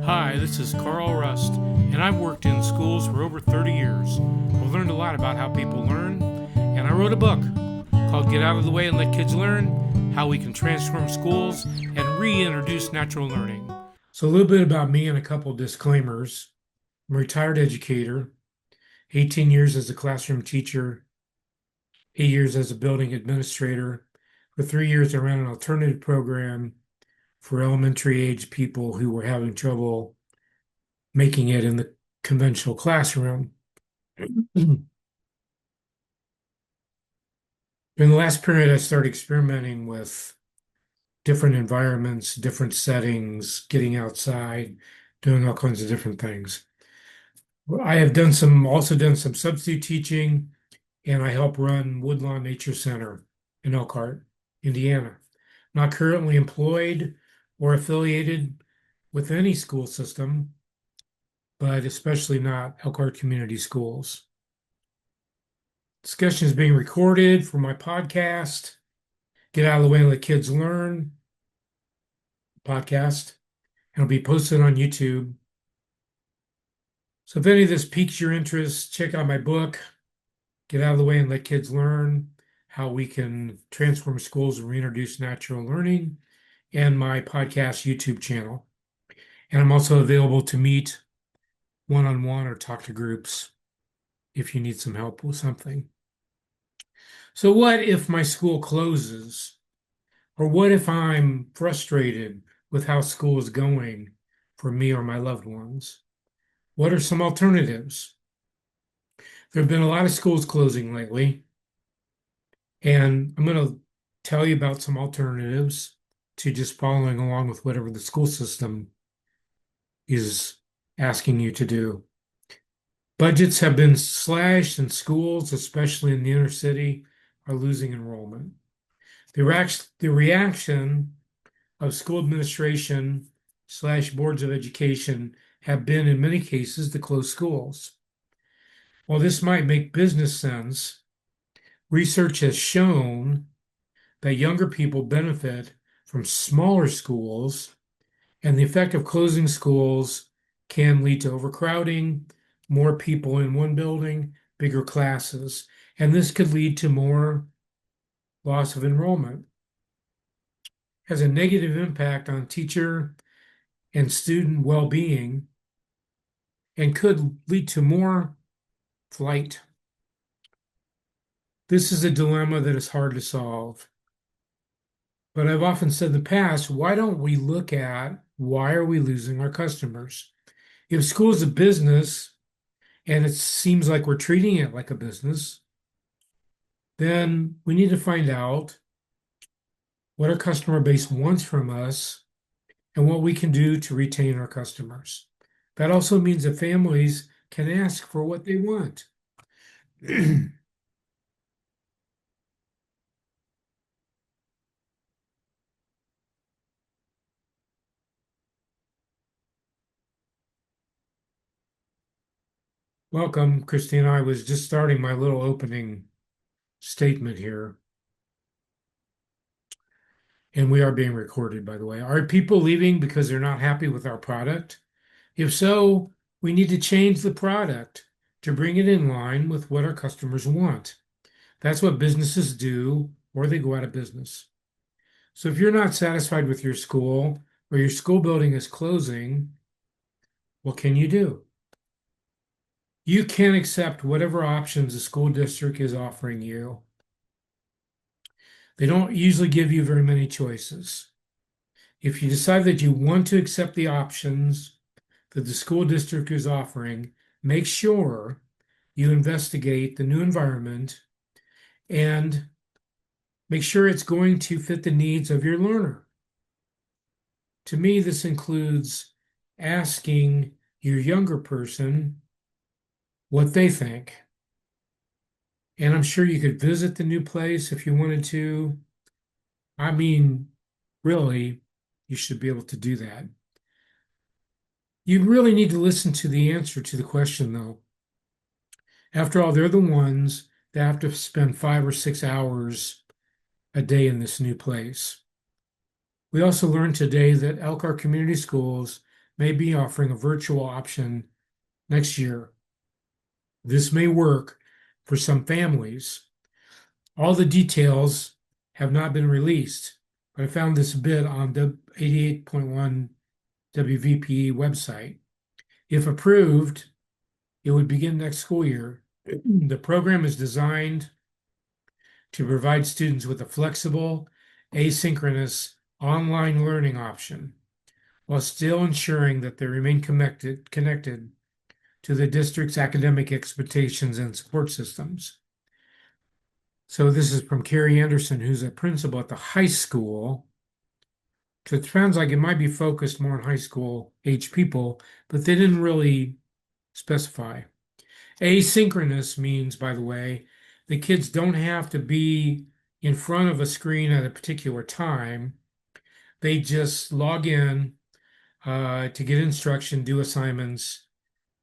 Hi, this is Carl Rust, and I've worked in schools for over 30 years. I've learned a lot about how people learn, and I wrote a book called Get Out of the Way and Let Kids Learn: How We Can Transform Schools and Reintroduce Natural Learning. So, a little bit about me and a couple disclaimers. I'm a retired educator, 18 years as a classroom teacher, 8 years as a building administrator. For 3 years, I ran an alternative program for elementary age people who were having trouble making it in the conventional classroom. In the last period, I started experimenting with different environments, different settings, getting outside, doing all kinds of different things. I have also done some substitute teaching, and I help run Woodlawn Nature Center in Elkhart, Indiana. Not currently employed or affiliated with any school system, but especially not Elkhart Community Schools. Discussion is being recorded for my podcast. Get Out of the Way and Let Kids Learn podcast. And it'll be posted on YouTube. So if any of this piques your interest, check out my book, Get Out of the Way and Let Kids Learn: How We Can Transform Schools and Reintroduce Natural Learning, and my podcast YouTube channel. And I'm also available to meet one-on-one or talk to groups if you need some help with something. So what if my school closes? Or what if I'm frustrated with how school is going for me or my loved ones? What are some alternatives? There have been a lot of schools closing lately, and I'm going to tell you about some alternatives to just following along with whatever the school system is asking you to do. Budgets have been slashed, and schools, especially in the inner city, are losing enrollment. The reaction of school administration / boards of education have been, in many cases, to close schools. While this might make business sense, research has shown that younger people benefit from smaller schools, and the effect of closing schools can lead to overcrowding, more people in one building, bigger classes, and this could lead to more loss of enrollment. Has a negative impact on teacher and student well-being and could lead to more flight. This is a dilemma that is hard to solve. But I've often said in the past, why don't we look at why are we losing our customers? If school is a business and it seems like we're treating it like a business, then we need to find out what our customer base wants from us and what we can do to retain our customers. That also means that families can ask for what they want. Welcome, Christine. I was just starting my little opening statement here. And we are being recorded, by the way. Are people leaving because they're not happy with our product? If so, we need to change the product to bring it in line with what our customers want. That's what businesses do, or they go out of business. So if you're not satisfied with your school or your school building is closing, what can you do? You can accept whatever options the school district is offering you. They don't usually give you very many choices. If you decide that you want to accept the options that the school district is offering, make sure you investigate the new environment and make sure it's going to fit the needs of your learner. To me, this includes asking your younger person what they think. And I'm sure you could visit the new place if you wanted to. I mean, really, you should be able to do that. You really need to listen to the answer to the question, though. After all, they're the ones that have to spend 5 or 6 hours a day in this new place. We also learned today that Elkhart Community Schools may be offering a virtual option next year. This may work for some families. All the details have not been released, but I found this bit on the 88.1 WVPE website. If approved, it would begin next school year. The program is designed to provide students with a flexible, asynchronous online learning option while still ensuring that they remain connected to the district's academic expectations and support systems. So this is from Carrie Anderson, who's a principal at the high school. So it sounds like it might be focused more on high school age people, but they didn't really specify. Asynchronous means, by the way, the kids don't have to be in front of a screen at a particular time. They just log in to get instruction, do assignments,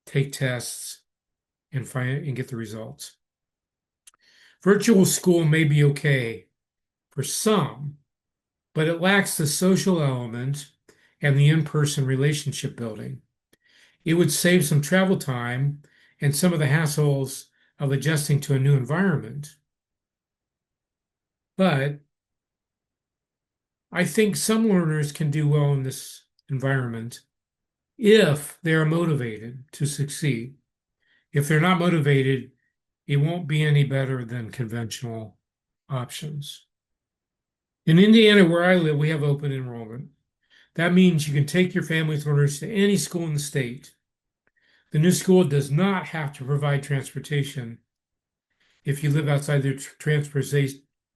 take tests, and find and get the results. Virtual school may be okay for some, but it lacks the social element and the in-person relationship building. It would save some travel time and some of the hassles of adjusting to a new environment. But I think some learners can do well in this environment if they are motivated to succeed. If they're not motivated, it won't be any better than conventional options. In Indiana, where I live, we have open enrollment. That means you can take your family's learners to any school in the state. The new school does not have to provide transportation if you live outside the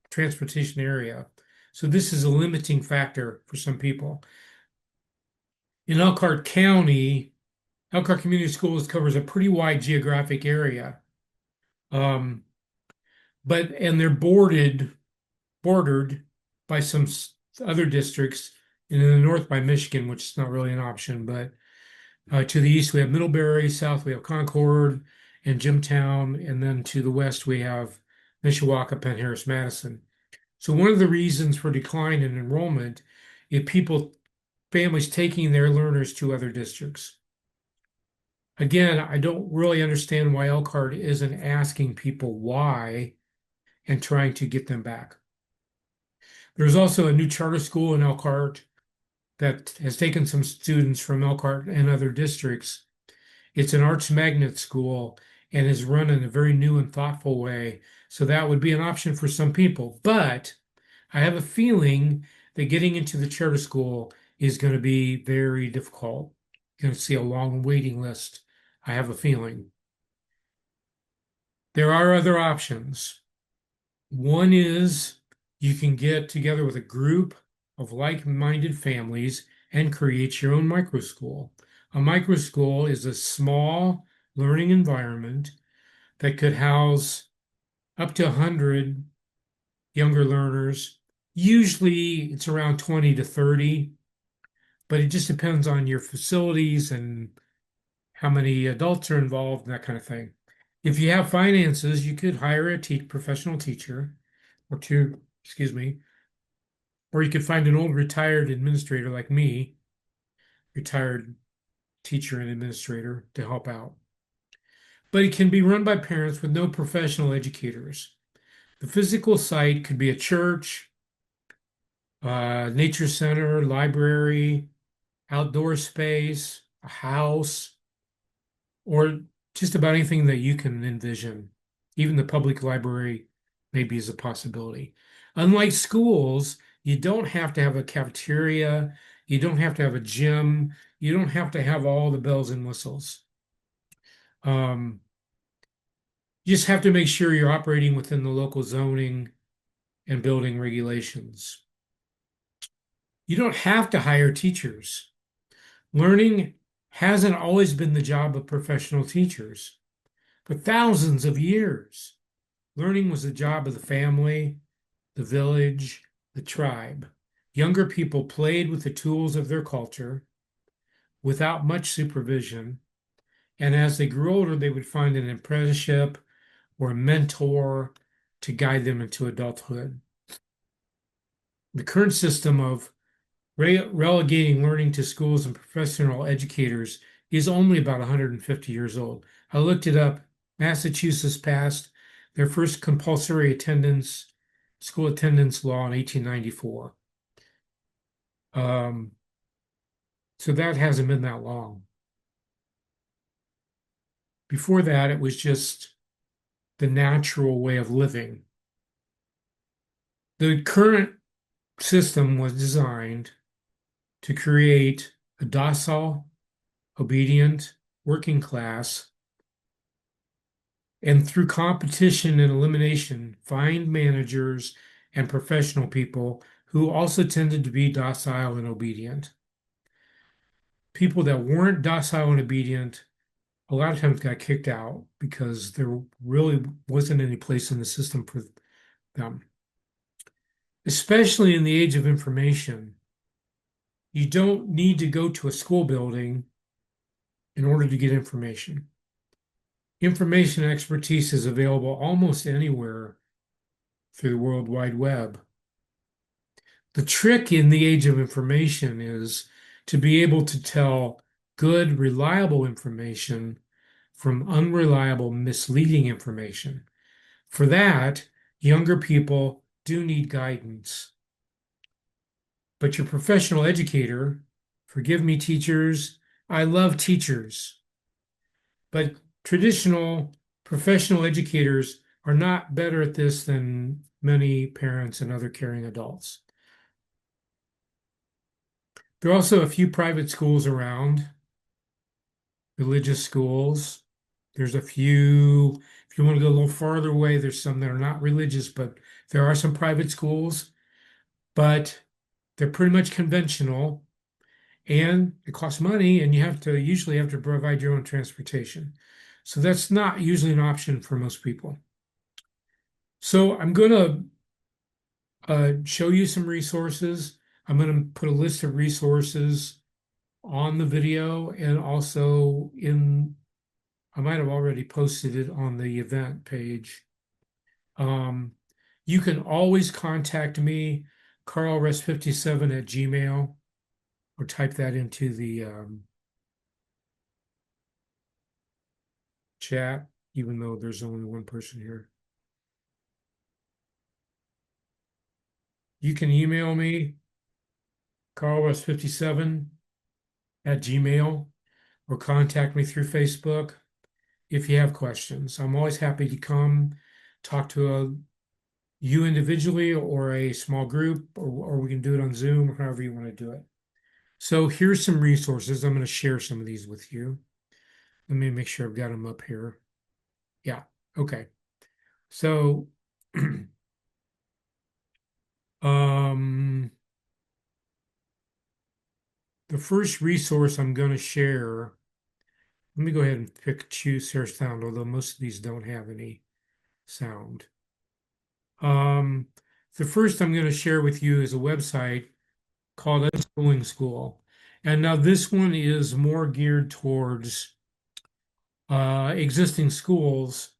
transportation area. So this is a limiting factor for some people. In Elkhart County, Elkhart Community Schools covers a pretty wide geographic area. And they're bordered by some other districts, and in the north by Michigan, which is not really an option. But to the east, we have Middlebury, south, we have Concord and Jimtown, and then to the west, we have Mishawaka, Penn, Harris, Madison. So one of the reasons for decline in enrollment is families taking their learners to other districts. Again, I don't really understand why Elkhart isn't asking people why and trying to get them back. There's also a new charter school in Elkhart that has taken some students from Elkhart and other districts. It's an arts magnet school and is run in a very new and thoughtful way. So that would be an option for some people. But I have a feeling that getting into the charter school is going to be very difficult. You're going to see a long waiting list. I have a feeling. There are other options. One is you can get together with a group of like-minded families and create your own micro school. A micro school is a small learning environment that could house up to 100 younger learners. Usually it's around 20 to 30, but it just depends on your facilities and how many adults are involved and that kind of thing. If you have finances, you could hire a professional teacher or two, excuse me, or you could find an old retired administrator like me, retired teacher and administrator, to help out. But it can be run by parents with no professional educators. The physical site could be a church, nature center, library, outdoor space, a house, or just about anything that you can envision. Even the public library maybe is a possibility. Unlike schools, you don't have to have a cafeteria, you don't have to have a gym, you don't have to have all the bells and whistles. You just have to make sure you're operating within the local zoning and building regulations. You don't have to hire teachers. Learning hasn't always been the job of professional teachers. For thousands of years, learning was the job of the family, the village, the tribe. Younger people played with the tools of their culture without much supervision, and as they grew older, they would find an apprenticeship or a mentor to guide them into adulthood. The current system of Relegating learning to schools and professional educators is only about 150 years old. I looked it up. Massachusetts passed their first compulsory school attendance law in 1894. Um, so that hasn't been that long. Before that, it was just the natural way of living. The current system was designed to create a docile, obedient working class, and through competition and elimination, find managers and professional people who also tended to be docile and obedient. People that weren't docile and obedient a lot of times got kicked out because there really wasn't any place in the system for them. Especially in the age of information, you don't need to go to a school building in order to get information. Information expertise is available almost anywhere through the World Wide Web. The trick in the age of information is to be able to tell good, reliable information from unreliable, misleading information. For that, younger people do need guidance. But your professional educator, forgive me, teachers, I love teachers, but traditional professional educators are not better at this than many parents and other caring adults. There are also a few private schools around, religious schools. There's a few, if you want to go a little farther away, there's some that are not religious, but there are some private schools, but they're pretty much conventional and it costs money and you usually have to provide your own transportation. So that's not usually an option for most people. So I'm going to show you some resources. I'm going to put a list of resources on the video and also I might have already posted it on the event page. Um, you can always contact me, carlrest57 at Gmail, or type that into the chat, even though there's only one person here. You can email me, carlrest57 at Gmail, or contact me through Facebook if you have questions. I'm always happy to come talk to you individually or a small group, or we can do it on Zoom or however you want to do it. So here's some resources. I'm going to share some of these with you. Let me make sure I've got them up here. Yeah, okay. So the first resource I'm going to share, let me go ahead and share sound, although most of these don't have any sound. Um, the first I'm going to share with you is a website called Unschooling School. And now this one is more geared towards existing schools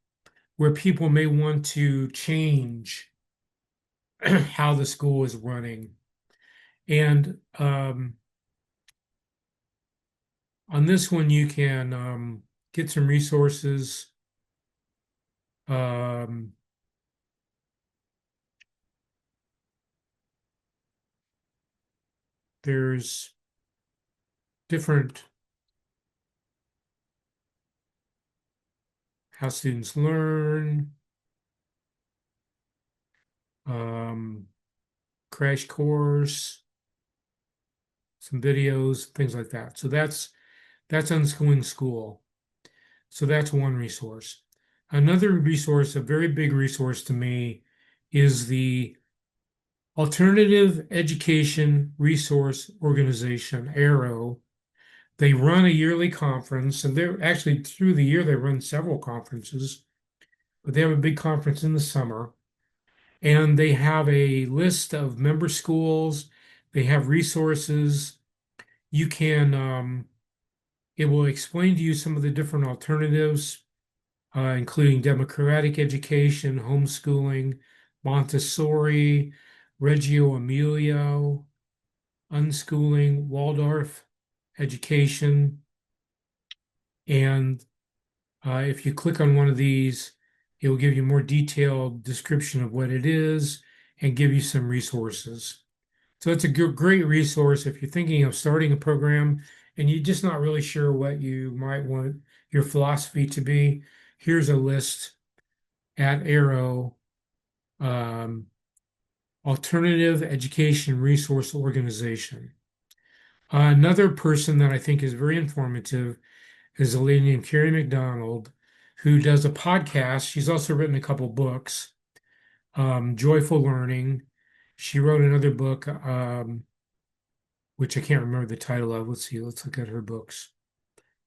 where people may want to change how the school is running. And on this one, you can get some resources. Um, there's different how students learn, um, crash course, some videos, things like that. So that's Unschooling School. So that's one resource. Another resource, a very big resource to me, is the Alternative Education Resource Organization, ARROW. They run a yearly conference, and they're actually through the year they run several conferences, but they have a big conference in the summer. And they have a list of member schools. They have resources. You can, it will explain to you some of the different alternatives, including democratic education, homeschooling, Montessori, Reggio Emilio, unschooling, Waldorf education. And if you click on one of these, it will give you a more detailed description of what it is and give you some resources. So it's a great resource if you're thinking of starting a program and you're just not really sure what you might want your philosophy to be. Here's a list at Arrow, um, Alternative Education Resource Organization. Another person that I think is very informative is a lady named Carrie McDonald, who does a podcast. She's also written a couple books, Joyful Learning. She wrote another book, which I can't remember the title of. Let's see, let's look at her books.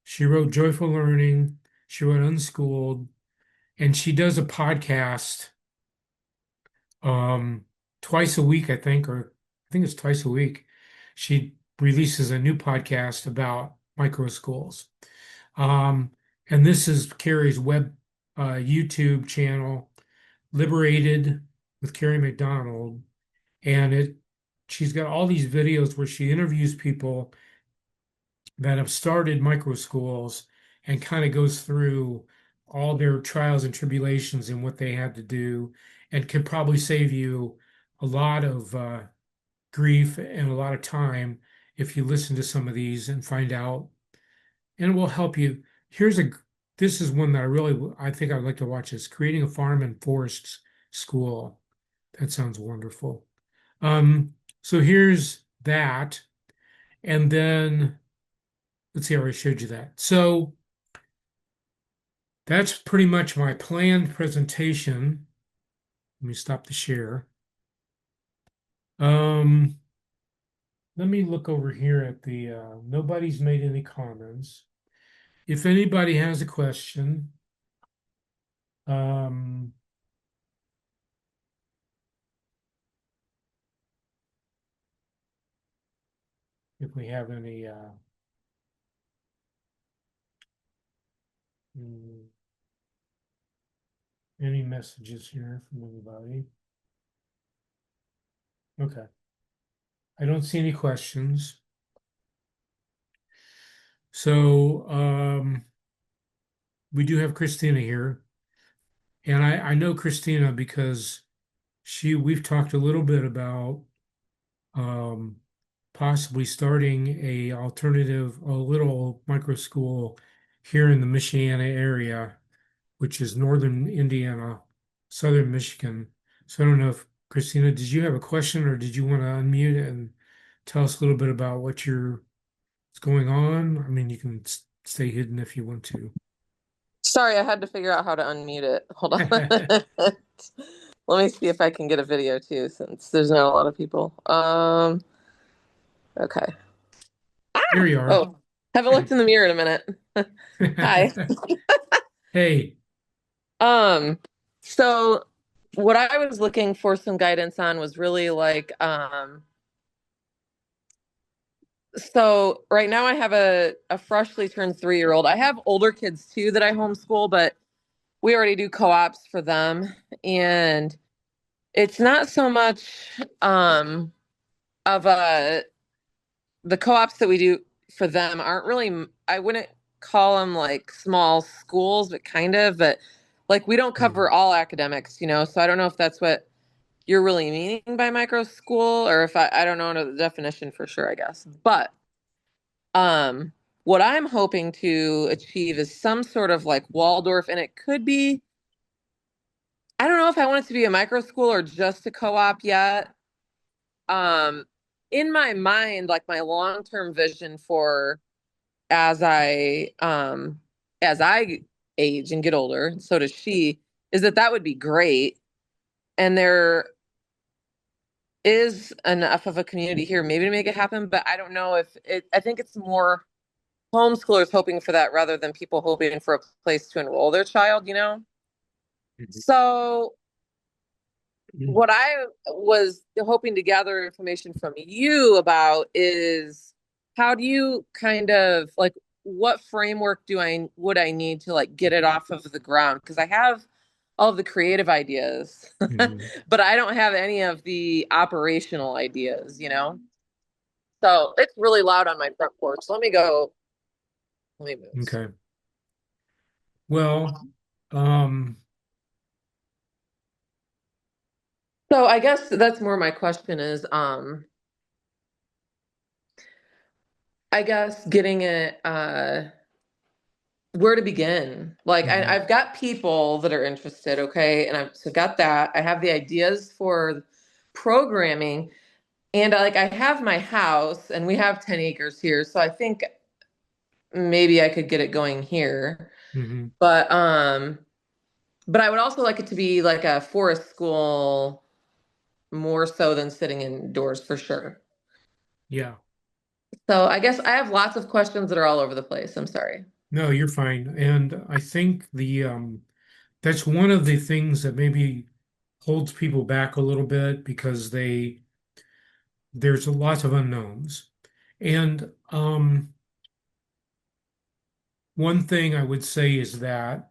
She wrote Joyful Learning, she wrote Unschooled, and she does a podcast um, twice a week, I think, or I think it's twice a week. She releases a new podcast about micro schools. Um, and this is Carrie's web YouTube channel, Liberated with Carrie McDonald. And she's got all these videos where she interviews people that have started micro schools and kind of goes through all their trials and tribulations and what they had to do, and could probably save you a lot of grief and a lot of time if you listen to some of these and find out, and it will help you. Here's a This is one that I think I'd like to watch, is Creating a Farm and Forests School. That sounds wonderful. So here's that. And then let's see, I already showed you that. So that's pretty much my planned presentation. Let me stop the share. Let me look over here at the, nobody's made any comments. If anybody has a question, um, if we have mm, any messages here from anybody. Okay. I don't see any questions. So we do have Christina here. And I know Christina because we've talked a little bit about um, possibly starting a little micro school here in the Michiana area, which is northern Indiana, southern Michigan. So I don't know if Christina, did you have a question or did you want to unmute and tell us a little bit about what's going on? I mean, you can stay hidden if you want to. Sorry, I had to figure out how to unmute it. Hold on. Let me see if I can get a video too, since there's not a lot of people. Okay. There you are. Oh, haven't looked in the mirror in a minute. Hi. Hey. So what I was looking for some guidance on was really like, so right now I have a freshly turned 3-year-old. I have older kids too that I homeschool, but we already do co-ops for them. And it's not so much of the co-ops that we do for them aren't really, I wouldn't call them like small schools, but kind of, but like we don't cover all academics, so I don't know if that's what you're really meaning by micro school, or if I don't know the definition for sure, I guess. But what I'm hoping to achieve is some sort of like Waldorf, and it could be, I don't know if I want it to be a micro school or just a co-op yet. Um, in my mind, like my long-term vision for as I age and get older, so does she, is that would be great. And there is enough of a community here maybe to make it happen, but I don't know if it, I think it's more homeschoolers hoping for that rather than people hoping for a place to enroll their child. So what I was hoping to gather information from you about is, how do you kind of like, what framework would I need to like get it off of the ground? Because I have all of the creative ideas, Mhm. but I don't have any of the operational ideas. So it's really loud on my front porch. Let me move. Okay. Well, um, So I guess that's more my question is, I guess getting it, where to begin. Like mhm, I've got people that are interested, okay, and I've so got that. I have the ideas for programming, and I have my house, and we have 10 acres here, so I think maybe I could get it going here. mhm, But but I would also like it to be like a forest school more so than sitting indoors for sure. yeah. So I guess I have lots of questions that are all over the place. I'm sorry. No, you're fine. And I think that's one of the things that maybe holds people back a little bit because there's a lot of unknowns. And one thing I would say is that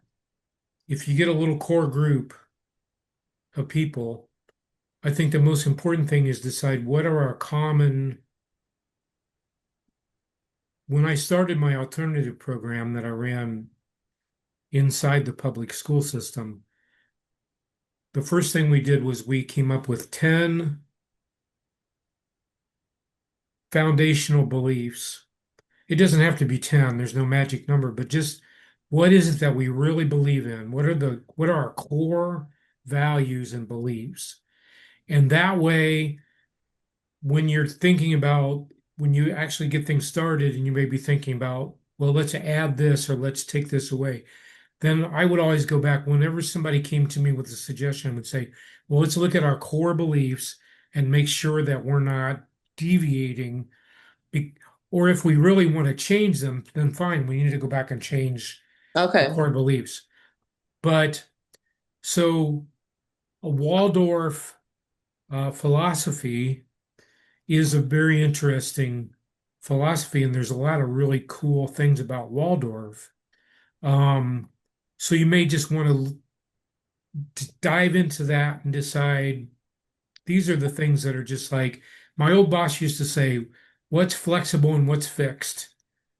if you get a little core group of people, I think the most important thing is decide what are our common. When I started my alternative program that I ran inside the public school system, the first thing we did was we came up with 10 foundational beliefs. It doesn't have to be 10, there's no magic number, but just what is it that we really believe in? What are our core values and beliefs? And that way, when you're thinking about when you actually get things started and you may be thinking about, well, let's add this or let's take this away, then I would always go back whenever somebody came to me with a suggestion, I would say, well, let's look at our core beliefs and make sure that we're not deviating. Be- Or if we really want to change them, then fine, we need to go back and change the Okay. core beliefs. But so a Waldorf philosophy is a very interesting philosophy, and there's a lot of really cool things about Waldorf. Um, so you may just want to dive into that and decide these are the things that are just like my old boss used to say, what's flexible and what's fixed?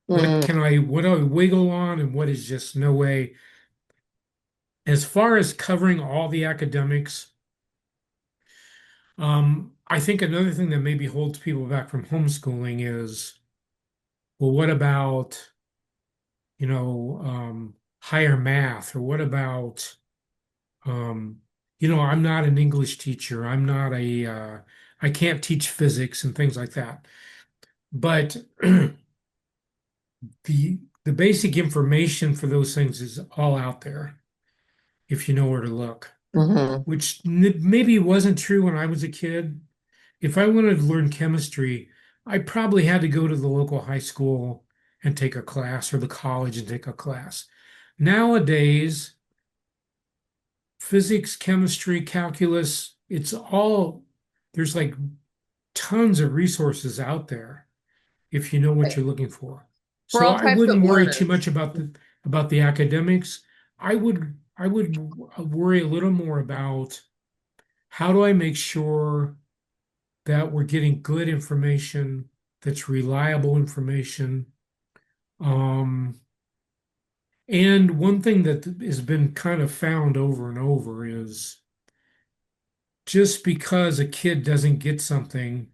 Mm, What do I wiggle on and what is just no way? As far as covering all the academics, I think another thing that maybe holds people back from homeschooling is, well, what about, higher math, or what about, I'm not an English teacher. I can't teach physics and things like that. But the basic information for those things is all out there if you know where to look, hmm. which maybe wasn't true when I was a kid. If I wanted to learn chemistry, I probably had to go to the local high school and take a class or the college and take a class. Nowadays, physics, chemistry, calculus, there's like tons of resources out there if you know what Right. you're looking for. For So all I types wouldn't of worry too learners. much about the academics. I would worry a little more about how do I make sure that we're getting good information, that's reliable information. Um, and one thing that has been kind of found over and over is just because a kid doesn't get something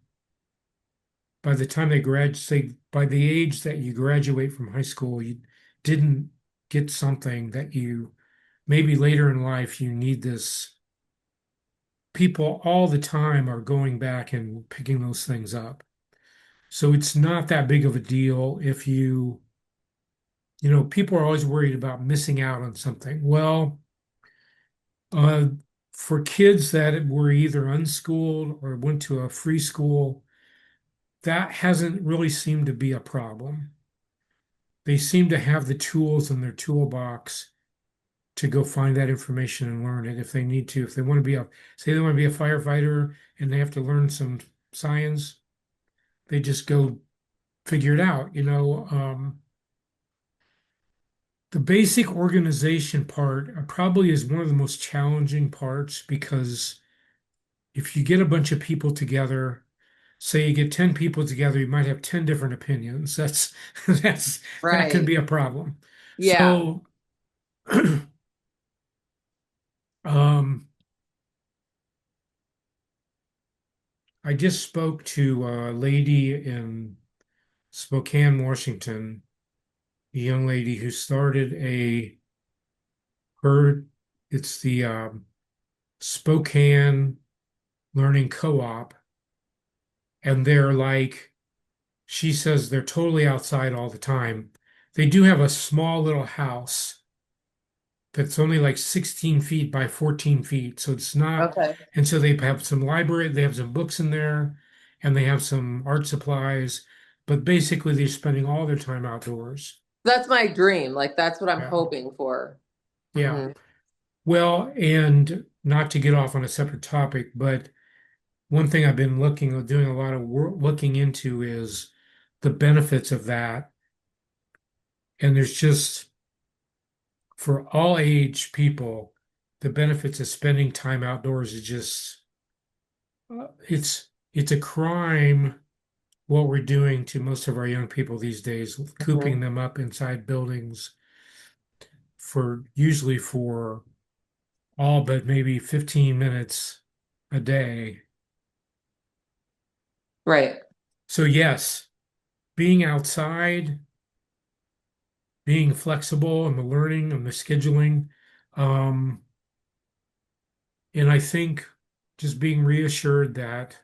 by the time they graduate, say by the age that you graduate from high school, you didn't get something that you maybe later in life you need this. People all the time are going back and picking those things up. So it's not that big of a deal if people are always worried about missing out on something. Well, uh, for kids that were either unschooled or went to a free school, that hasn't really seemed to be a problem. They seem to have the tools in their toolbox to go find that information and learn it if they need to. If they want to say they want to be a firefighter and they have to learn some science, they just go figure it out. The basic organization part probably is one of the most challenging parts because if you get a bunch of people together, say you get 10 people together, you might have 10 different opinions. That's that can Right. be a problem. Yeah. So um I just spoke to a lady in Spokane, Washington, a young lady who started a her it's the Spokane Learning Co-op, and they're like she says they're totally outside all the time. They do have a small little house that's only like 16 feet by 14 feet. So it's not, Okay. and so they have some library, they have some books in there, and they have some art supplies, but basically they're spending all their time outdoors. That's my dream. Like that's what I'm Yeah. hoping for. Yeah. Hmm. Well, and not to get off on a separate topic, but one thing I've been doing a lot of work, looking into is the benefits of that. And there's just, for all age people, the benefits of spending time outdoors is just it's a crime what we're doing to most of our young people these days, cooping Hmm. them up inside buildings for usually for all but maybe 15 minutes a day. Right. So yes, being outside, being flexible in the learning and the scheduling, um, and I think just being reassured that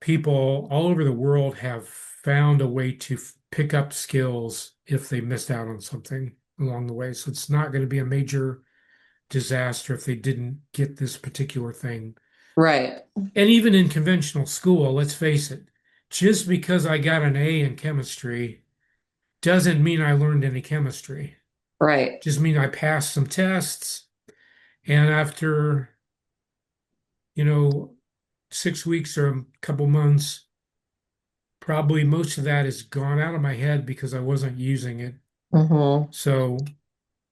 people all over the world have found a way to pick up skills if they missed out on something along the way. So it's not going to be a major disaster if they didn't get this particular thing. Right. And even in conventional school, let's face it, just because I got an A in chemistry doesn't mean I learned any chemistry. Right. Just mean I passed some tests. And after, you know, 6 weeks or a couple months, probably most of that is gone out of my head because I wasn't using it. Hmm. So,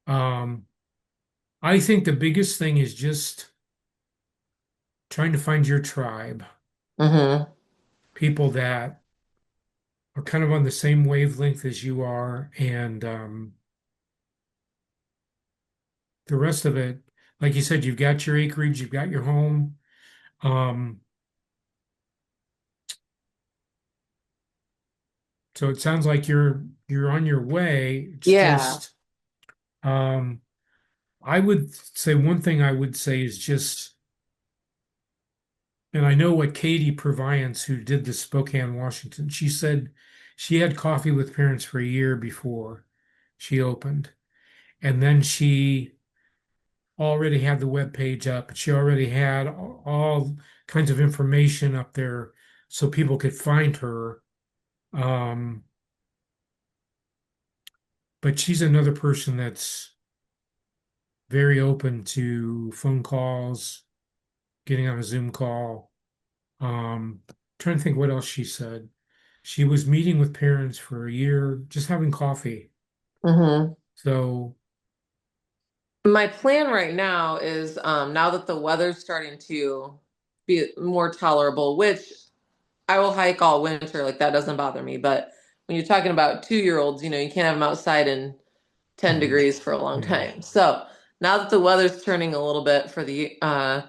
um, I think the biggest thing is just trying to find your tribe, Hmm. people that are kind of on the same wavelength as you are, and the rest of it, like you said, you've got your acreage, you've got your home. Um, so it sounds like you're on your way. It's Yeah. just, um, I would say one thing I would say is just. And I know what Katie Purviance, who did the Spokane, Washington, she said she had coffee with parents for a year before she opened. And then she already had the web page up. She already had all kinds of information up there so people could find her. Um, but she's another person that's very open to phone calls, getting on a Zoom call. Trying to think what else she said. She was meeting with parents for a year, just having coffee. Hmm. So, My plan right now is now that the weather's starting to be more tolerable, which I will hike all winter, like that doesn't bother me. But when you're talking about 2-year-olds, you can't have them outside in 10 mhm, degrees for a long mhm, time. So now that the weather's turning a little bit for the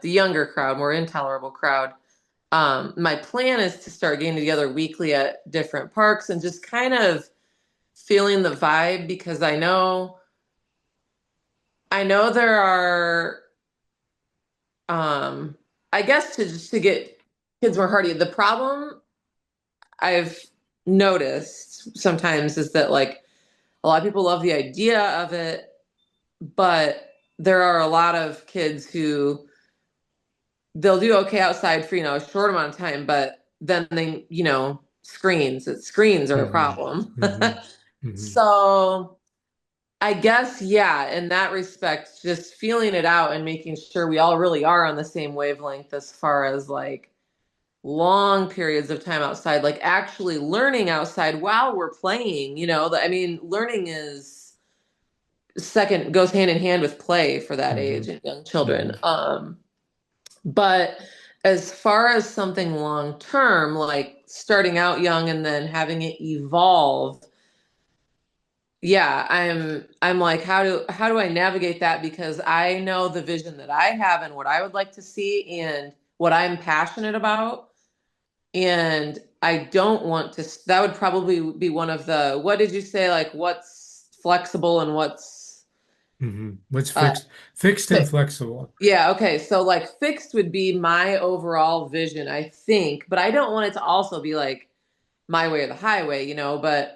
younger crowd, more intolerable crowd, my plan is to start getting together weekly at different parks and just kind of feeling the vibe because I know there are um I guess to just to get kids more hardy. The problem I've noticed sometimes is that like a lot of people love the idea of it, but there are a lot of kids who they'll do okay outside for a short amount of time, but then screens are a mhm, problem. mhm, mhm, So I guess, yeah, in that respect, just feeling it out and making sure we all really are on the same wavelength as far as like long periods of time outside, like actually learning outside while we're playing. I mean, learning is second, goes hand in hand with play for that age mhm, and young children. mhm. But as far as something long term, like starting out young and then having it evolve, yeah, I'm like, how do I navigate that? Because I know the vision that I have and what I would like to see and what I'm passionate about. And I don't want to, that would probably be one of the, what did you say? Like what's flexible and what's, What's uh, fixed and flexible. yeah, okay. So like fixed would be my overall vision, I think, but I don't want it to also be like my way or the highway, but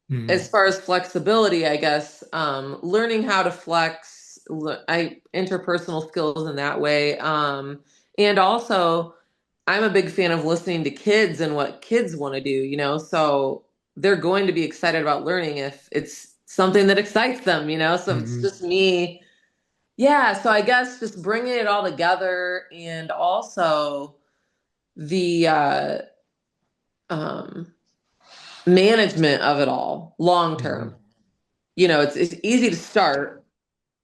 Hmm as far as flexibility, I guess, learning how to flex, interpersonal skills in that way. And also I'm a big fan of listening to kids and what kids want to do, so they're going to be excited about learning if it's something that excites them, so if it's hmm just me. Yeah, so I guess just bringing it all together and also the um, management of it all long hmm term. It's easy to start.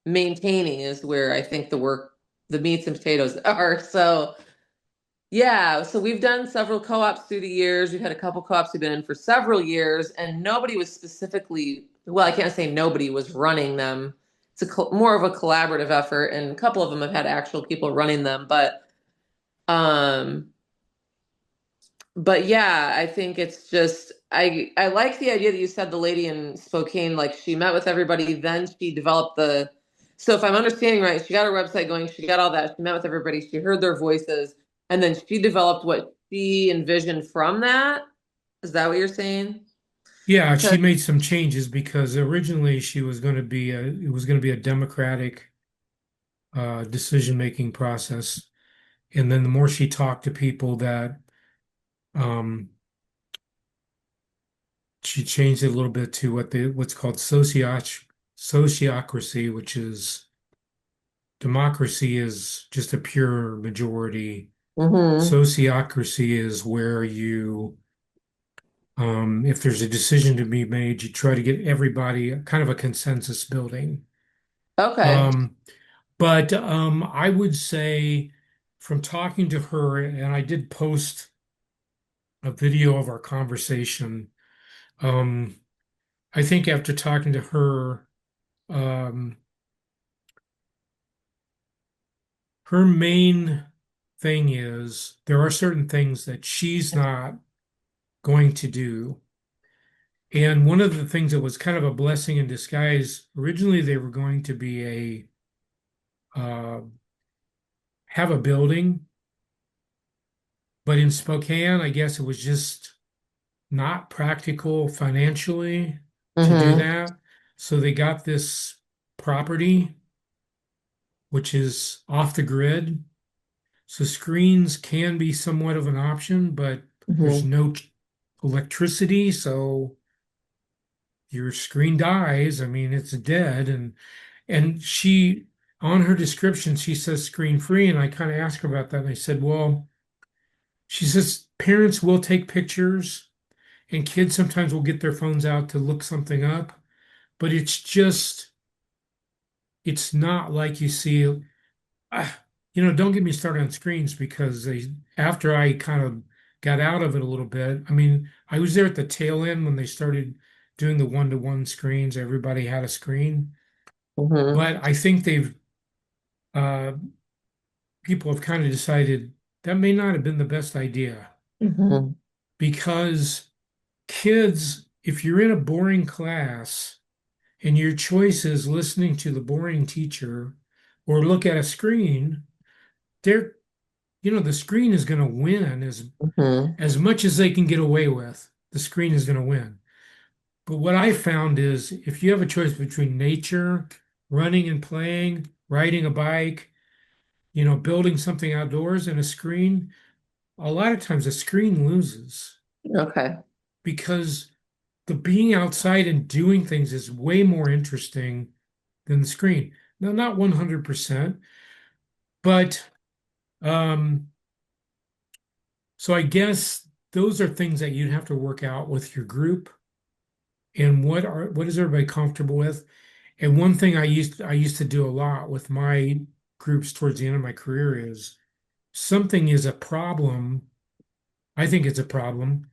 Maintaining is where I think the meats and potatoes are. So, yeah, so we've done several co-ops through the years. We've had a couple co-ops we've been in for several years, and nobody was specifically, well, I can't say nobody was running them. It's more of a collaborative effort, and a couple of them have had actual people running them, um, but yeah, I think it's just I like the idea that you said the lady in Spokane, like she met with everybody, then she developed the. So if I'm understanding right, she got her website going, she got all that, she met with everybody, she heard their voices, and then she developed what she envisioned from that. Is that what you're saying? Yeah, she 'Cause- made some changes because originally she was going to be it was going to be a democratic decision-making process. And then the more she talked to people that um, she changed it a little bit to what's called sociocracy, which is democracy is just a pure majority. Mhm. Sociocracy is where if there's a decision to be made, you try to get everybody kind of a consensus building. Okay. Um, but I would say from talking to her, and I did post a video of our conversation. Um, I think after talking to her, um, her main thing is there are certain things that she's not going to do. And one of the things that was kind of a blessing in disguise, originally they were going to be have a building, but in Spokane, I guess it was just not practical financially to do Mhm. that. So they got this property, which is off the grid. So screens can be somewhat of an option, but there's Mhm. no electricity, so your screen dies. I mean, it's dead. And she on her description, she says screen free. And I kind of asked her about that. And I said, well, she says parents will take pictures and kids sometimes will get their phones out to look something up, but it's not like you see, don't get me started on screens because after I kind of got out of it a little bit, I mean, I was there at the tail end when they started doing the one-to-one screens. Everybody had a screen, Mhm. but I think uh, people have kind of decided that may not have been the best idea Mhm. because kids, if you're in a boring class and your choice is listening to the boring teacher or look at a screen, they're, the screen is going to win Mhm. as much as they can get away with. The screen is going to win. But what I found is if you have a choice between nature, running and playing, riding a bike, building something outdoors and a screen, a lot of times a screen loses Okay. because the being outside and doing things is way more interesting than the screen. Now, not 100%, but um, so I guess those are things that you'd have to work out with your group and what is everybody comfortable with. And one thing I used to do a lot with my groups towards the end of my career is something is a problem, I think it's a problem,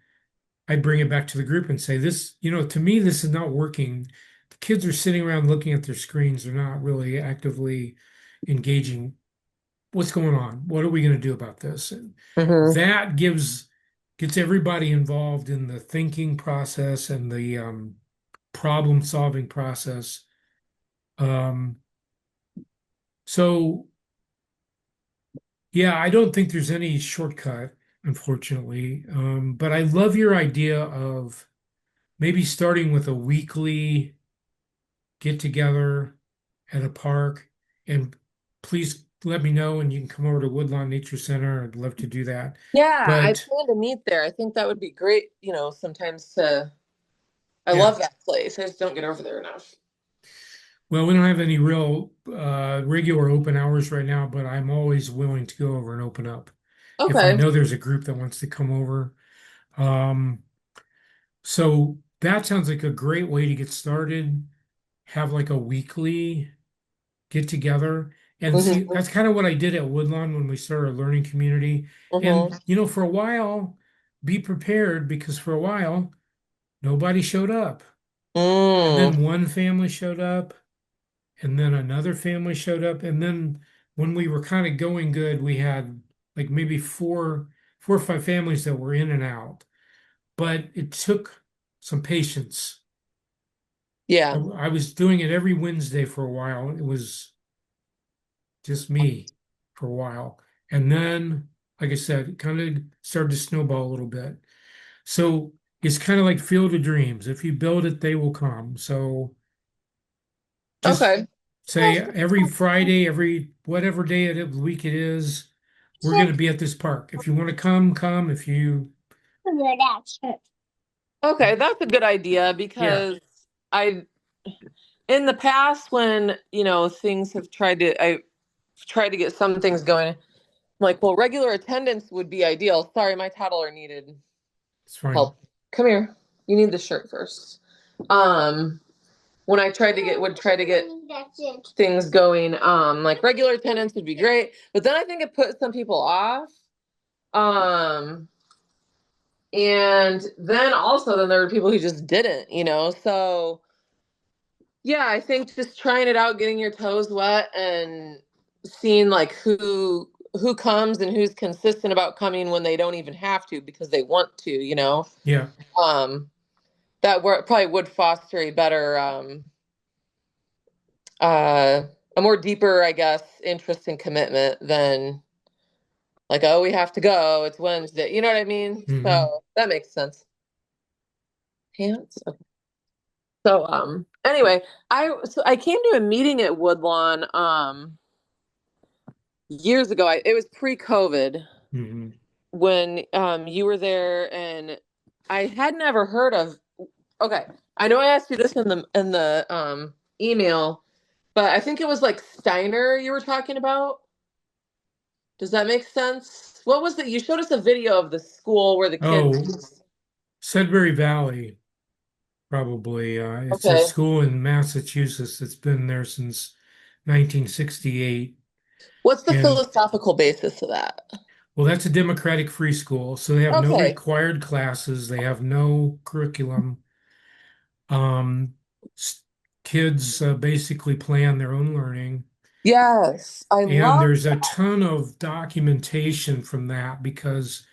I bring it back to the group and say, this, to me, this is not working. The kids are sitting around looking at their screens. They're not really actively engaging. What's going on? What are we going to do about this? And Hmm. that gets everybody involved in the thinking process and the problem solving process. Um, so yeah, I don't think there's any shortcut, unfortunately. But I love your idea of maybe starting with a weekly get together at a park. And please let me know and you can come over to Woodlawn Nature Center. I'd love to do that. Yeah, I But plan to meet there. I think that would be great, sometimes I yeah, love that place. I just don't get over there enough. well, we don't have any real regular open hours right now, but I'm always willing to go over and open up if I Okay. know there's a group that wants to come over. Um, so that sounds like a great way to get started. Have like a weekly get together and see. Hmm. That's kind of what I did at Woodlawn when we started a learning community. And, Hmm. for a while, be prepared because for a while, nobody showed up. And Mm. then one family showed up, and then another family showed up. And then when we were kind of going good, we had like maybe four or five families that were in and out. But it took some patience. I, Yeah. I was doing it every Wednesday for a while. It was just me for a while. And then, like I said, it kind of started to snowball a little bit. So it's kind of like Field of Dreams. If you build it, they will come. So just Okay. say every Friday, every whatever day of the week it is, we're going to be at this park. If you want to come, come. If you, Okay, that's a good idea yeah, because I in the past when, things have I tried to get some things going. I'm like, well, regular attendance would be ideal. Sorry, my toddler needed it's fine. help. Come here. You need the shirt first. Um, when I tried to get would try to get things going, like regular attendance would be great, but then I think it put some people off. Um, and then also then there were people who just didn't, so yeah, I think just trying it out, getting your toes wet and seeing like who comes and who's consistent about coming when they don't even have to because they want to, Yeah, um probably would foster a better uh a more deeper, I guess, interest and commitment than like, oh, we have to go, it's Wednesday, you know what I mean? hmm, So that makes sense. Pants. Okay. So anyway, I came to a meeting at Woodlawn years ago. It was pre-COVID hmm. when you were there, and I had never heard of. Okay, I know I asked you this in the email, but I think it was like Steiner you were talking about. Does that make sense? What was it? You showed us a video of the school where the Oh, kids. Sudbury Valley, probably. It's a Okay, school in Massachusetts that's been there since 1968. what's the And philosophical basis of that? well, that's a democratic free school, so they have no Okay, required classes, they have no curriculum. Um, s- Kids basically plan their own learning, yes, I and love there's a that. ton of documentation from that because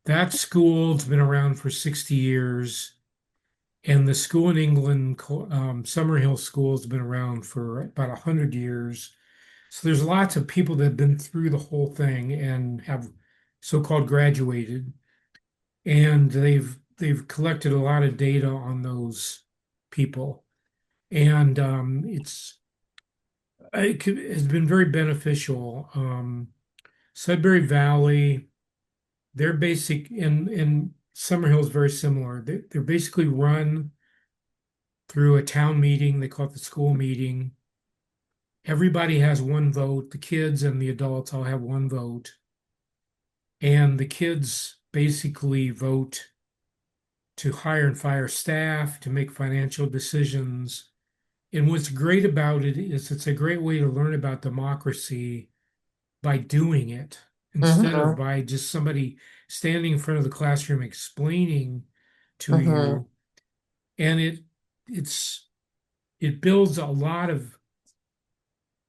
that school's been around for 60 years, and the school in England, Summerhill School, has been around for about 100 years. So there's lots of people that have been through the whole thing and have so-called graduated. And they've collected a lot of data on those people, and has been very beneficial. Sudbury Valley, their basic in Summerhill is very similar. They're basically run through a town meeting. They call it the school meeting. Everybody has one vote. The kids and the adults all have one vote, and the kids basically vote to hire and fire staff, to make financial decisions. And what's great about it is it's a great way to learn about democracy by doing it. instead of Mm-hmm. by just somebody standing in front of the classroom explaining to Mm-hmm. you. And it's it builds a lot of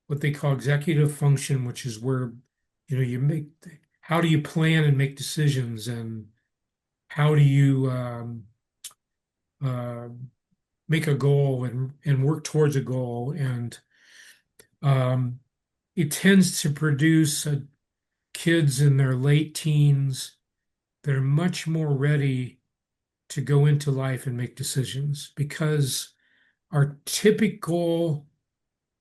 what they call executive function, which is where, you make, how do you plan and make decisions, and how do you uh, make a goal and work towards a goal. And um, it tends to produce kids in their late teens that are much more ready to go into life and make decisions, because our typical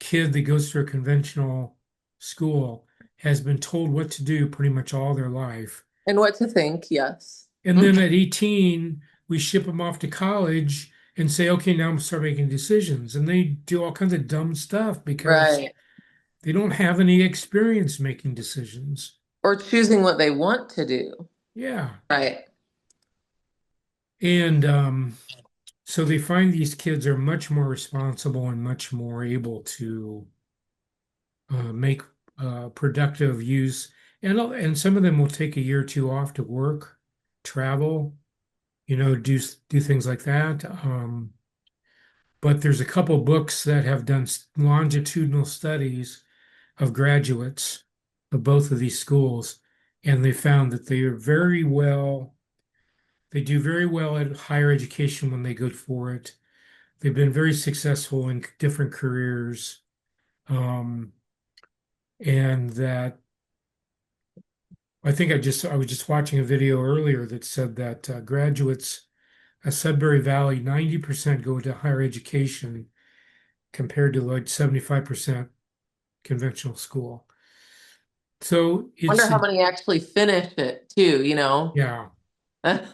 kid that goes through a conventional school has been told what to do pretty much all their life. And what to think, yes. And then at 18, we ship them off to college and say, okay, now I'm start making decisions. And they do all kinds of dumb stuff because Right. they don't have any experience making decisions. Or choosing what they want to do. Yeah. Right. And so they find these kids are much more responsible and much more able to make productive use. And some of them will take a year or two off to work, travel, do things like that. But there's a couple books that have done longitudinal studies of graduates of both of these schools, and they found that they do very well at higher education when they go for it. They've been very successful in different careers, um, and that I was just watching a video earlier that said that graduates at Sudbury Valley, 90% go to higher education compared to like 75% conventional school. So Wonder it's how many actually finish it too. yeah, that's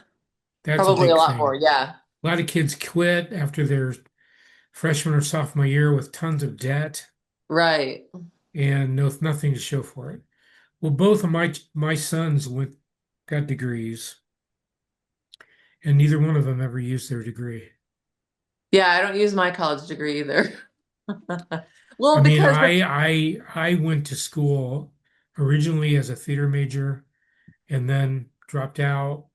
a Probably a big lot more, thing. yeah. A lot of kids quit after their freshman or sophomore year with tons of debt Right. and nothing to show for it. Well, both of my sons got degrees, and neither one of them ever used their degree. Yeah, I don't use my college degree either. I Well, mean, because I went to school originally as a theater major and then dropped out,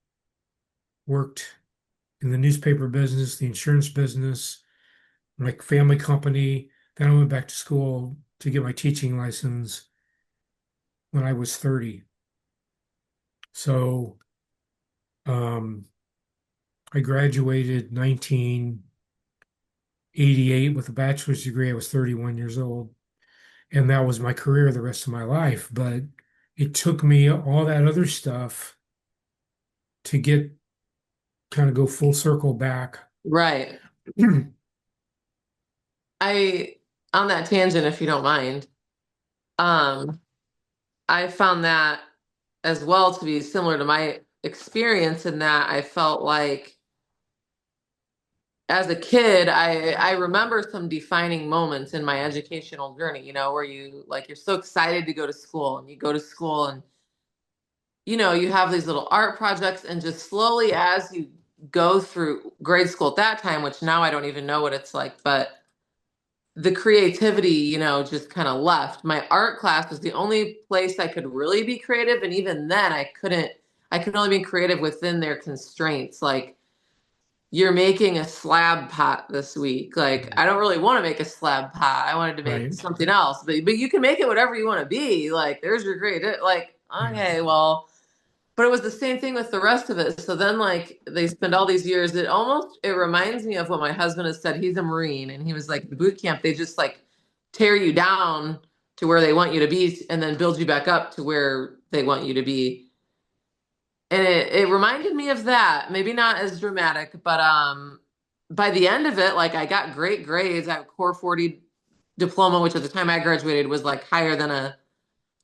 worked in the newspaper business, the insurance business, like family company. Then I went back to school to get my teaching license when I was 30. So um, I graduated 1988 with a bachelor's degree. I was 31 years old. And that was my career the rest of my life. But it took me all that other stuff to get kind of go full circle back. right. I on that tangent, if you don't mind, um, I found that as well to be similar to my experience in that I felt like as a kid, I remember some defining moments in my educational journey, where you're so excited to go to school and you go to school and you have these little art projects and just slowly as you go through grade school at that time, which now I don't even know what it's like, but the creativity, just kind of left. My art class was the only place I could really be creative. And even then I could only be creative within their constraints. Like, you're making a slab pot this week. Like, I don't really want to make a slab pot. I wanted to make Right. something else. But you can make it whatever you want to be. Like, there's your creative. Like, Yeah. okay, well, but it was the same thing with the rest of it. So then, like, they spend all these years. It reminds me of what my husband has said. He's a Marine, and he was like, the boot camp, they just like tear you down to where they want you to be and then build you back up to where they want you to be. And it reminded me of that. Maybe not as dramatic, but by the end of it, like, I got great grades. I have a core 40 diploma, which at the time I graduated was like higher than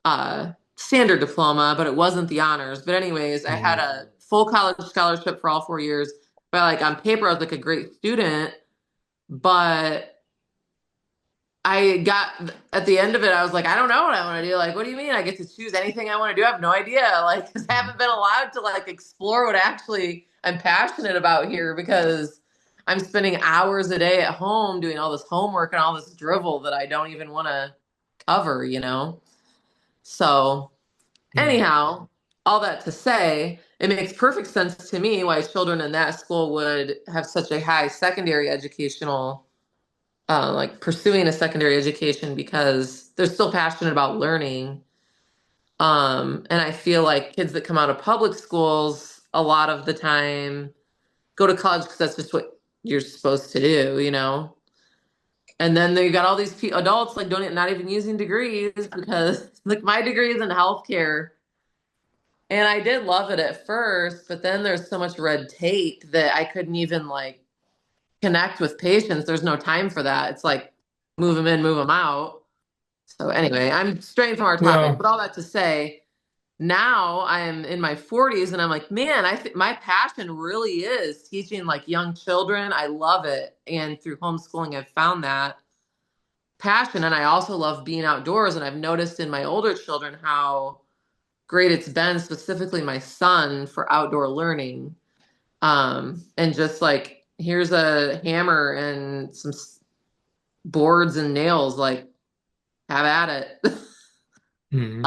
a standard diploma, but it wasn't the honors. But anyways, I had Oh, a full college scholarship for all 4 years. But like on paper, I was like a great student. But I got at the end of it, I was like, I don't know what I want to do. Like, what do you mean I get to choose anything I want to do? I have no idea. Like, 'cause I haven't been allowed to like explore what actually I'm passionate about here because I'm spending hours a day at home doing all this homework and all this drivel that I don't even want to cover. So Yeah. Anyhow, all that to say, it makes perfect sense to me why children in that school would have such a high secondary educational, like pursuing a secondary education because they're still passionate about learning. And I feel like kids that come out of public schools a lot of the time go to college because that's just what you're supposed to do, you know? And then you got all these adults like don't not even using degrees because like my degree is in healthcare. And I did love it at first, but then there's so much red tape that I couldn't even like connect with patients. There's no time for that. It's like move them in, move them out. So anyway, I'm straying from our topic, Well, but all that to say, now I am in my 40s and I'm like, man, my passion really is teaching like young children. I love it. And through homeschooling, I've found that passion. And I also love being outdoors. And I've noticed in my older children how great it's been, specifically my son, for outdoor learning. And just like, here's a hammer and some boards and nails, like, have at it. mhm.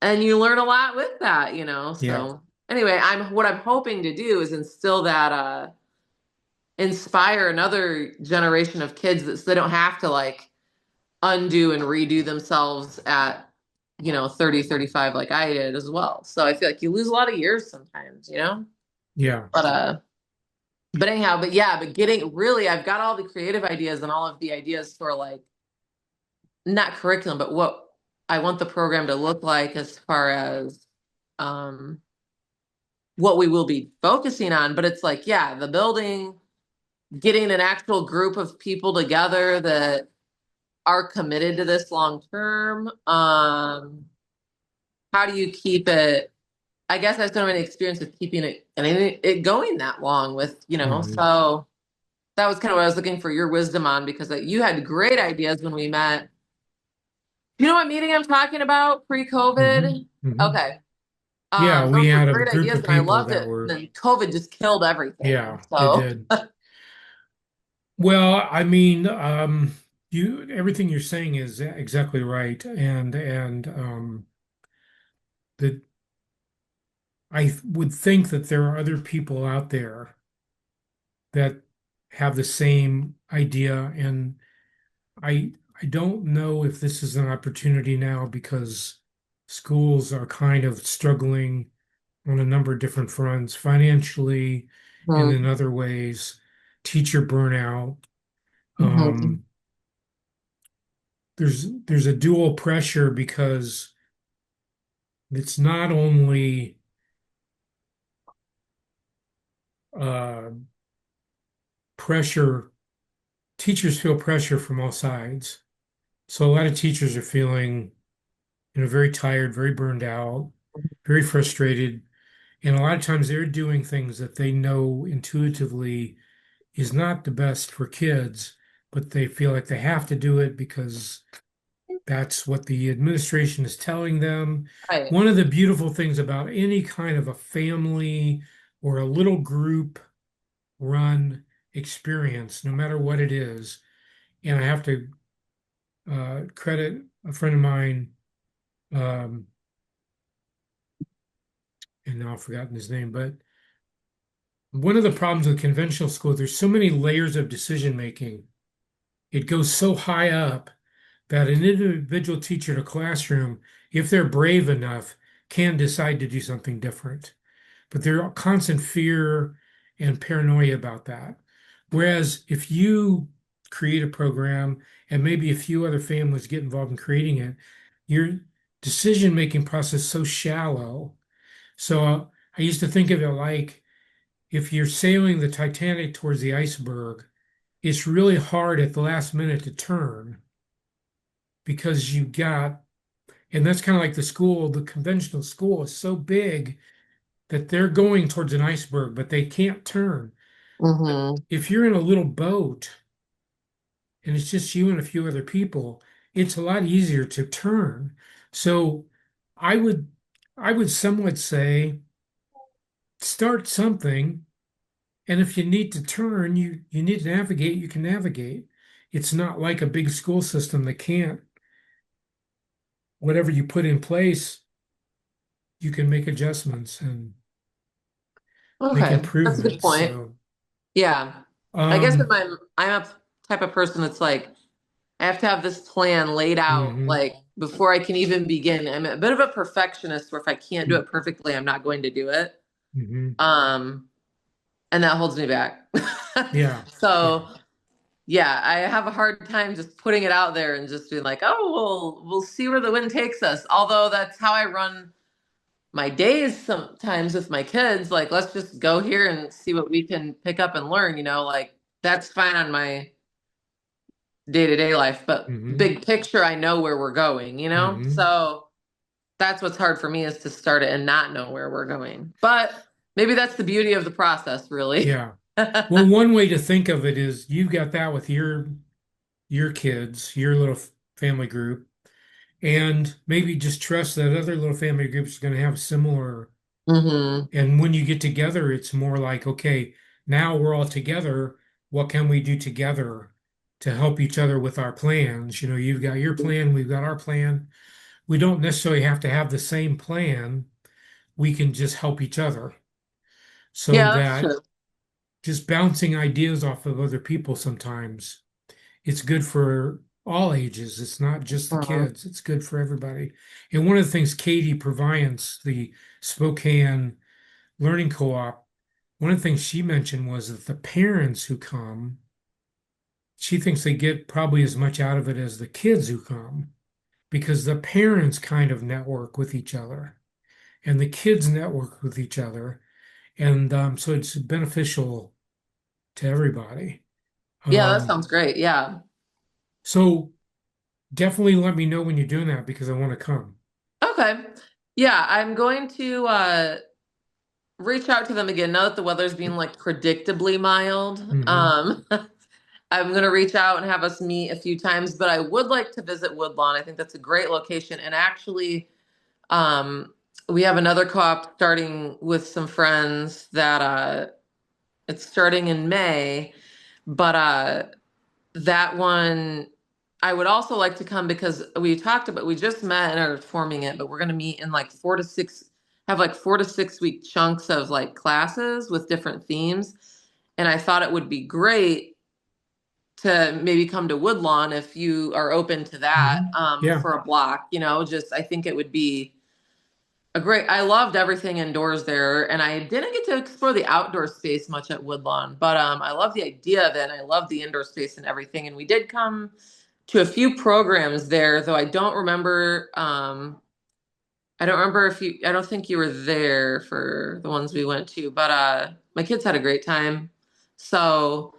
And you learn a lot with that, you know. Yeah. So anyway, what I'm hoping to do is instill that, inspire another generation of kids that so they don't have to like undo and redo themselves at 30, 35 like I did as well. So I feel like you lose a lot of years sometimes, you know. Yeah. But anyhow, but yeah, but getting really, I've got all the creative ideas and all of the ideas for like not curriculum, but what I want the program to look like as far as um what we will be focusing on. But it's like, yeah, the building, getting an actual group of people together that are committed to this long term. How do you keep it? I guess I just don't have any experience with keeping it and it going that long with, Mhm. so that was kind of what I was looking for your wisdom on because you had great ideas when we met. You know what meeting I'm talking about Mhm. pre-COVID? Mhm. Okay. Yeah, we Those were had a great group ideas of and I people loved that it. And were, then COVID just killed everything. yeah, it So, did. Well, I mean, you everything you're saying is exactly right, and that I would think that there are other people out there that have the same idea, and I don't know if this is an opportunity now because schools are kind of struggling on a number of different fronts, financially and in mhm, other ways, teacher burnout. mhm, Um, there's a dual pressure because it's not only uh, pressure, teachers feel pressure from all sides. So a lot of teachers are feeling, very tired, very burned out, very frustrated. And a lot of times they're doing things that they know intuitively is not the best for kids, but they feel like they have to do it because that's what the administration is telling them. right. One of the beautiful things about any kind of a family or a little group run experience, no matter what it is, and I have to credit a friend of mine, um, and now I've forgotten his name, but one of the problems with conventional school, there's so many layers of decision making. It goes so high up that an individual teacher in a classroom, if they're brave enough, can decide to do something different. But there's constant fear and paranoia about that. Whereas if you create a program and maybe a few other families get involved in creating it, your decision-making process is so shallow. So I used to think of it like if you're sailing the Titanic towards the iceberg, it's really hard at the last minute to turn because you got, and that's kind of like the school, the conventional school is so big that they're going towards an iceberg, but they can't turn. Hmm. If you're in a little boat and it's just you and a few other people, it's a lot easier to turn. So I would I would somewhat say start something, and if you need to turn, you need to navigate, you can navigate. It's not like a big school system that can't, whatever you put in place you can make adjustments and make Okay, that's a good improvements. point. So, Yeah. I guess if um, I'm a type of person that's like I have to have this plan laid out mhm, like before I can even begin. I'm a bit of a perfectionist where if I can't do it perfectly, I'm not going to do it. mhm. Um, and that holds me back. Yeah, yeah. So yeah, I have a hard time just putting it out there and just being like, oh, we'll see where the wind takes us. Although that's how I run my days sometimes with my kids. Like, let's just go here and see what we can pick up and learn, like that's fine on my day-to-day life, but Hmm. big picture, I know where we're going. Hmm. So that's what's hard for me is to start it and not know where we're going. But maybe that's the beauty of the process, really. Yeah. Well, one way to think of it is you've got that with your kids, your little family group, and maybe just trust that other little family groups are going to have similar. Hmm. And when you get together, it's more like, okay, now we're all together. What can we do together to help each other with our plans? You've got your plan, we've got our plan. We don't necessarily have to have the same plan. We can just help each other so Yeah, that's that true. just bouncing ideas off of other people sometimes, it's good for all ages. It's not just the Mhm. kids, it's good for everybody. And one of the things Katie Proviance, the Spokane Learning Co-op, one of the things she mentioned was that the parents who come, she thinks they get probably as much out of it as the kids who come because the parents kind of network with each other and the kids network with each other. And so it's beneficial to everybody. Yeah, that Um, sounds great. Yeah. so definitely let me know when you're doing that because I want to come. Okay. Yeah, I'm going to reach out to them again now that the weather's being like predictably mild. Hmm. I'm going to reach out and have us meet a few times, but I would like to visit Woodlawn. I think that's a great location. And actually, um, we have another co-op starting with some friends that it's starting in May, but that one I would also like to come because we just met and are forming it, but we're going to meet in like 4 to 6, have like 4 to 6 week chunks of like classes with different themes. And I thought it would be great to maybe come to Woodlawn if you are open to that Hmm. Yeah. for a block, just I think it would be I loved everything indoors there, and I didn't get to explore the outdoor space much at Woodlawn, but I love the idea of it, and I love the indoor space and everything. And we did come to a few programs there, though I don't remember. I don't remember if you. I don't think you were there for the ones we went to, but my kids had a great time. So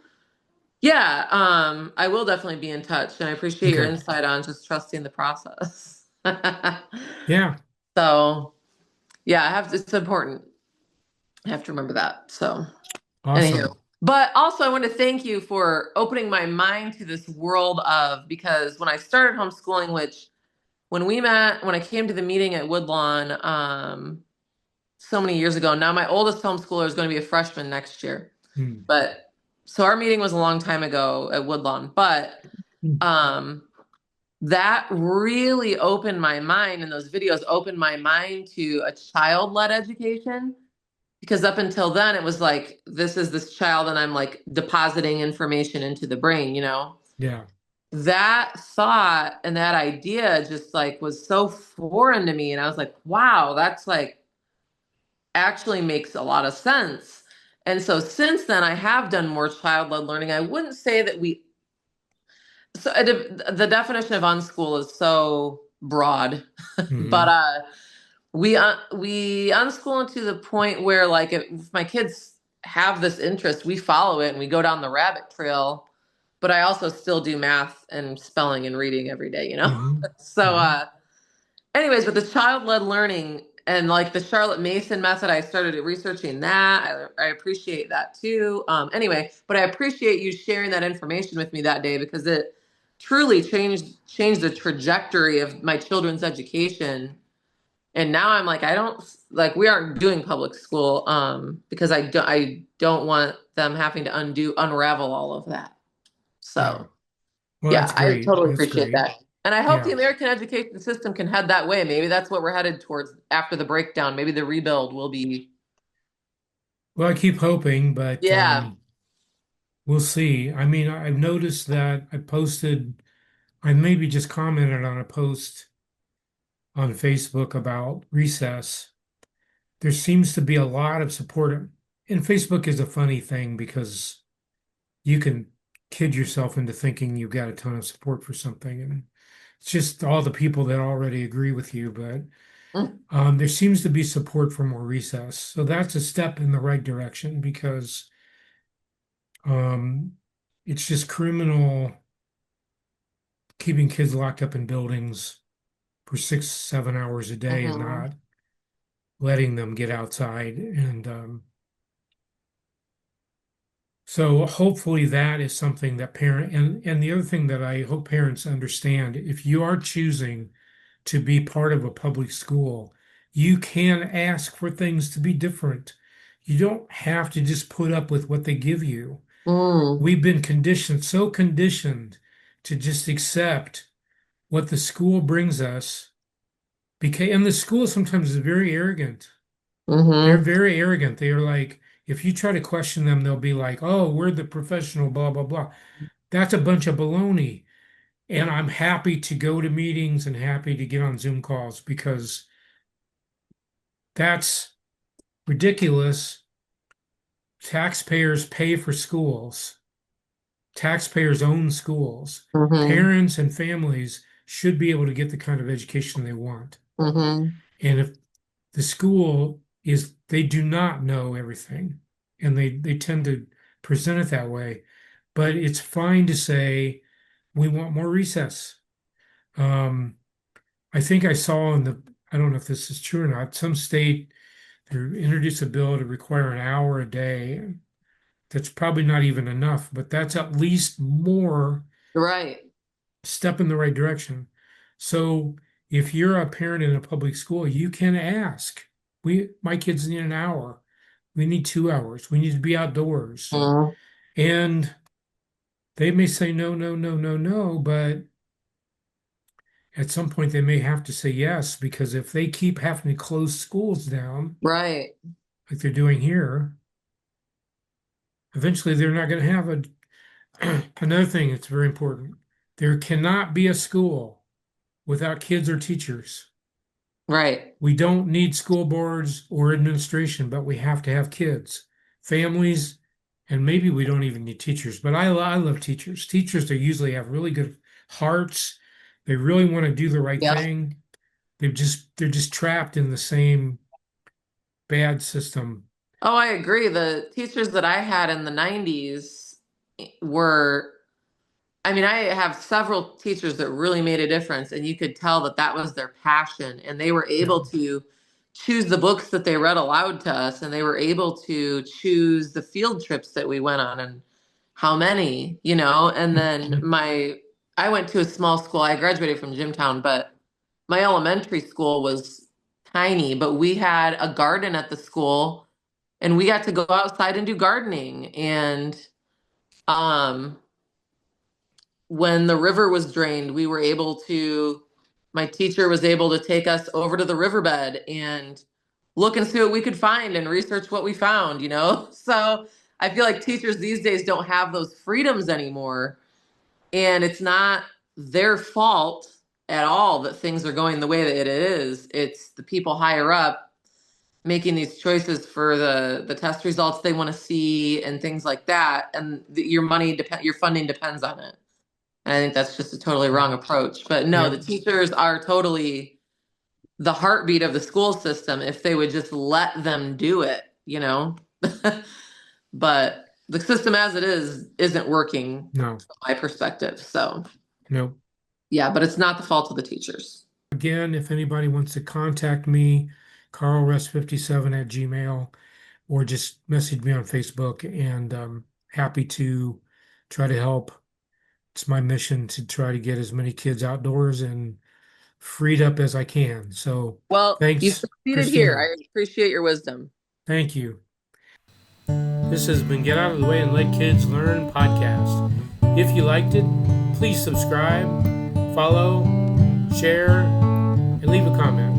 yeah, I will definitely be in touch, and I appreciate your Okay. insight on just trusting the process. Yeah. So yeah, it's important. I have to remember that. So, anywho, Awesome. but also I want to thank you for opening my mind to this world of because when I started homeschooling, which when I came to the meeting at Woodlawn, so many years ago, now my oldest homeschooler is going to be a freshman next year. Mm. But so our meeting was a long time ago at Woodlawn, but Mm. um, that really opened my mind, and those videos opened my mind to a child-led education because up until then it was like this is this child and I'm like depositing information into the brain. Yeah. That thought and that idea just like was so foreign to me, and I was like, wow, that's like actually makes a lot of sense. And so since then I have done more child-led learning. I wouldn't say that the definition of unschool is so broad, but Hmm. we unschool to the point where like if my kids have this interest, we follow it and we go down the rabbit trail. But I also still do math and spelling and reading every day. Hmm. So Hmm. anyways, with the child-led learning and like the Charlotte Mason method, I started researching that. I appreciate that too. Anyway, but I appreciate you sharing that information with me that day because it truly changed the trajectory of my children's education. And now I'm like, I don't like we aren't doing public school because I don't want them having to unravel all of that. Yeah. So Well, yeah, that's I great. totally That's appreciate great. that. And I hope the Yeah. American education system can head that way. Maybe that's what we're headed towards after the breakdown. Maybe the rebuild will be, Well, I keep hoping, but yeah. we'll see. I mean, I've noticed that I maybe just commented on a post on Facebook about recess. There seems to be a lot of support. And Facebook is a funny thing because you can kid yourself into thinking you've got a ton of support for something. And it's just all the people that already agree with you. But Mm, there seems to be support for more recess. So that's a step in the right direction because um, it's just criminal keeping kids locked up in buildings for 6, 7 hours a day and mhm, not letting them get outside. And so hopefully that is something that and the other thing that I hope parents understand, if you are choosing to be part of a public school, you can ask for things to be different. You don't have to just put up with what they give you. mm, We've been so conditioned to just accept what the school brings us. Because, and the school sometimes is very arrogant. They're mhm. very arrogant. They are like, if you try to question them, they'll be like, oh, we're the professional, blah, blah, blah. That's a bunch of baloney. And I'm happy to go to meetings and happy to get on Zoom calls because that's ridiculous. Taxpayers pay for schools, taxpayers own schools. Mhm. Parents and families should be able to get the kind of education they want. Mhm. And if the school is, they do not know everything, and they tend to present it that way. But it's fine to say we want more recess. Um, I think I saw in the, I don't know if this is true or not, some state they introduced a bill to require an hour a day. That's probably not even enough, but that's at least more Right. step in the right direction. So if you're a parent in a public school, you can ask. My kids need an hour. We need 2 hours. We need to be outdoors. Mhm. And they may say no, no, no, no, no, but at some point they may have to say yes, because if they keep having to close schools down, Right. like they're doing here, eventually they're not going to have a another thing that's very important. There cannot be a school without kids or teachers. Right. We don't need school boards or administration, but we have to have kids, families, and maybe we don't even need teachers. But I love teachers. Teachers, they usually have really good hearts. They really want to do the right Yep. thing. They're just trapped in the same bad system. Oh, I agree. The teachers that I had in the 90s were, I mean, I have several teachers that really made a difference, and you could tell that that was their passion, and they were Yeah. able to choose the books that they read aloud to us, and they were able to choose the field trips that we went on and how many, and then Mhm. I went to a small school. I graduated from Jimtown, but my elementary school was tiny, but we had a garden at the school, and we got to go outside and do gardening. And um, when the river was drained, my teacher was able to take us over to the riverbed and look and see what we could find and research what we found. So I feel like teachers these days don't have those freedoms anymore. And it's not their fault at all that things are going the way that it is. It's the people higher up making these choices for the test results they want to see and things like that, and your funding depends on it. And I think that's just a totally Yeah. wrong approach. But no, Yeah. the teachers are totally the heartbeat of the school system if they would just let them do it. But the system as it is isn't working No, from my perspective. So no. yeah, but it's not the fault of the teachers. Again, if anybody wants to contact me, carlrest57 at Gmail, or just message me on Facebook, and happy to try to help. It's my mission to try to get as many kids outdoors and freed up as I can. So Well, you thanks, succeeded here. Christina. I appreciate your wisdom. Thank you. This has been Get Out of the Way and Let Kids Learn podcast. If you liked it, please subscribe, follow, share, and leave a comment.